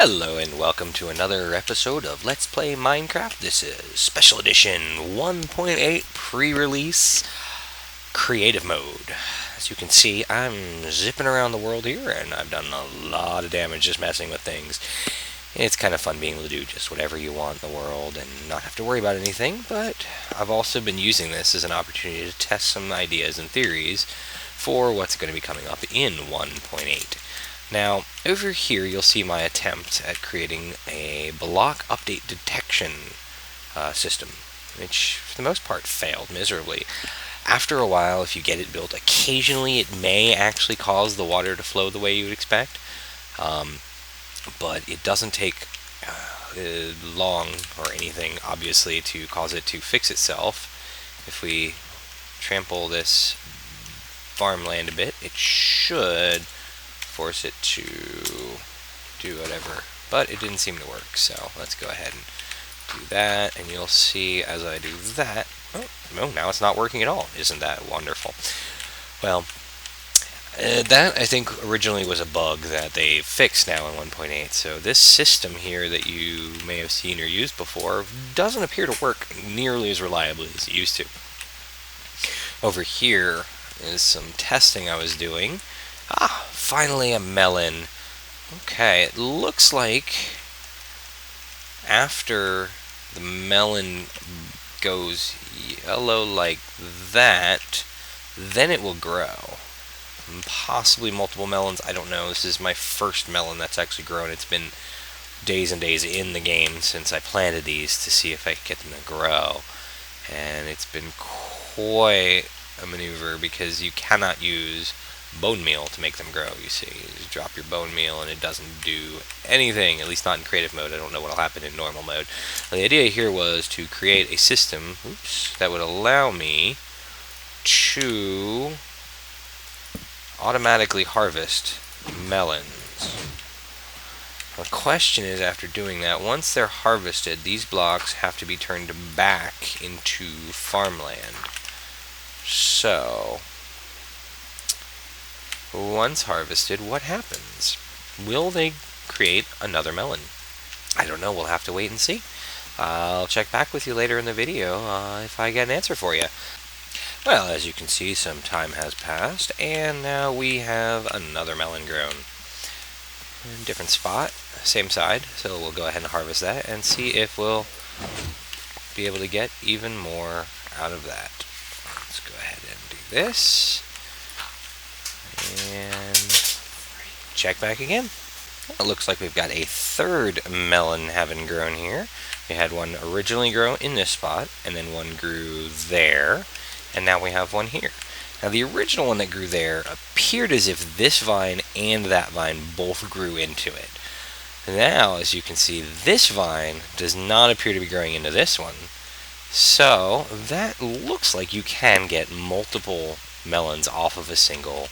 Hello and welcome to another episode of Let's Play Minecraft. This is Special Edition 1.8 pre-release Creative Mode. As you can see, I'm zipping around the world here and I've done a lot of damage just messing with things. It's kind of fun being able to do just whatever you want in the world and not have to worry about anything, but I've also been using this as an opportunity to test some ideas and theories for what's going to be coming up in 1.8. Now, over here you'll see my attempt at creating a block update detection system, which for the most part failed miserably. After a while, if you get it built, occasionally it may actually cause the water to flow the way you would expect, but it doesn't take long or anything, obviously, to cause it to fix itself. If we trample this farmland a bit, it should force it to do whatever, but it didn't seem to work, so let's go ahead and do that, and you'll see as I do that, oh, no, now it's not working at all. Isn't that wonderful? Well, that I think originally was a bug that they fixed now in 1.8, so this system here that you may have seen or used before doesn't appear to work nearly as reliably as it used to. Over here is some testing I was doing. Finally a melon. Okay, it looks like after the melon goes yellow like that, then it will grow. Possibly multiple melons, I don't know. This is my first melon that's actually grown. It's been days and days in the game since I planted these to see if I could get them to grow. And it's been quite a maneuver because you cannot use bone meal to make them grow. You see, you just drop your bone meal and it doesn't do anything, at least not in creative mode. I don't know what will happen in normal mode. Now, the idea here was to create a system that would allow me to automatically harvest melons. The question is, after doing that, once they're harvested, these blocks have to be turned back into farmland. So once harvested, what happens? Will they create another melon? I don't know. We'll have to wait and see. I'll check back with you later in the video if I get an answer for you. Well, as you can see, some time has passed, and now we have another melon grown. Different spot, same side, so we'll go ahead and harvest that and see if we'll be able to get even more out of that. Let's go ahead and do this. And check back again. It looks like we've got a third melon having grown here. We had one originally grow in this spot, and then one grew there, and now we have one here. Now the original one that grew there appeared as if this vine and that vine both grew into it. Now, as you can see, this vine does not appear to be growing into this one. So that looks like you can get multiple melons off of a single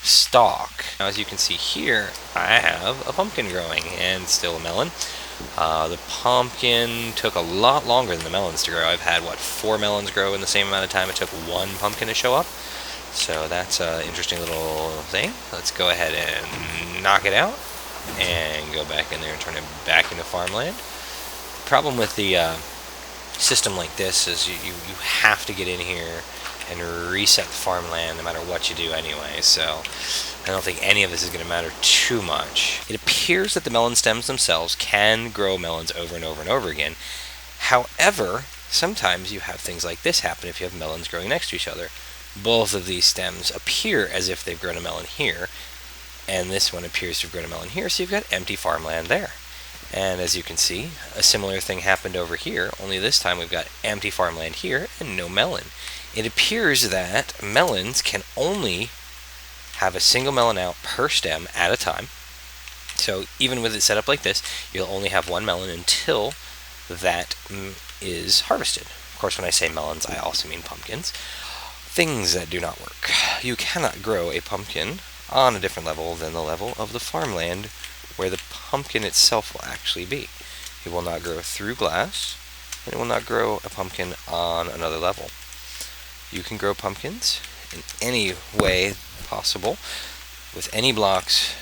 stalk. Now, as you can see here, I have a pumpkin growing and still a melon. The pumpkin took a lot longer than the melons to grow. I've had, 4 melons grow in the same amount of time it took one pumpkin to show up. So that's an interesting little thing. Let's go ahead and knock it out and go back in there and turn it back into farmland. The problem with the system like this is you have to get in here and reset the farmland no matter what you do anyway, so I don't think any of this is going to matter too much. It appears that the melon stems themselves can grow melons over and over and over again. However, sometimes you have things like this happen if you have melons growing next to each other. Both of these stems appear as if they've grown a melon here, and this one appears to have grown a melon here, so you've got empty farmland there. And as you can see, a similar thing happened over here, only this time we've got empty farmland here and no melon. It appears that melons can only have a single melon out per stem at a time. So even with it set up like this, you'll only have one melon until that is harvested. Of course, when I say melons, I also mean pumpkins. Things that do not work. You cannot grow a pumpkin on a different level than the level of the farmland where the pumpkin itself will actually be. It will not grow through glass, and it will not grow a pumpkin on another level. You can grow pumpkins in any way possible with any blocks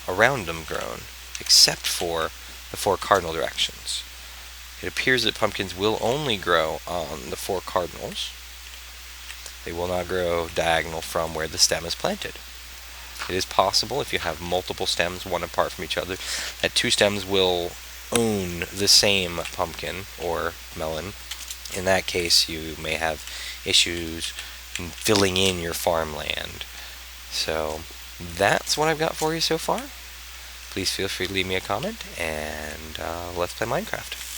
around them grown. except for the 4 cardinal directions. It appears that pumpkins will only grow on the 4 cardinals. They will not grow diagonal from where the stem is planted. It is possible, if you have multiple stems, one apart from each other, that 2 stems will own the same pumpkin or melon. In that case, you may have issues in filling in your farmland. So that's what I've got for you so far. Please feel free to leave me a comment, and let's play Minecraft.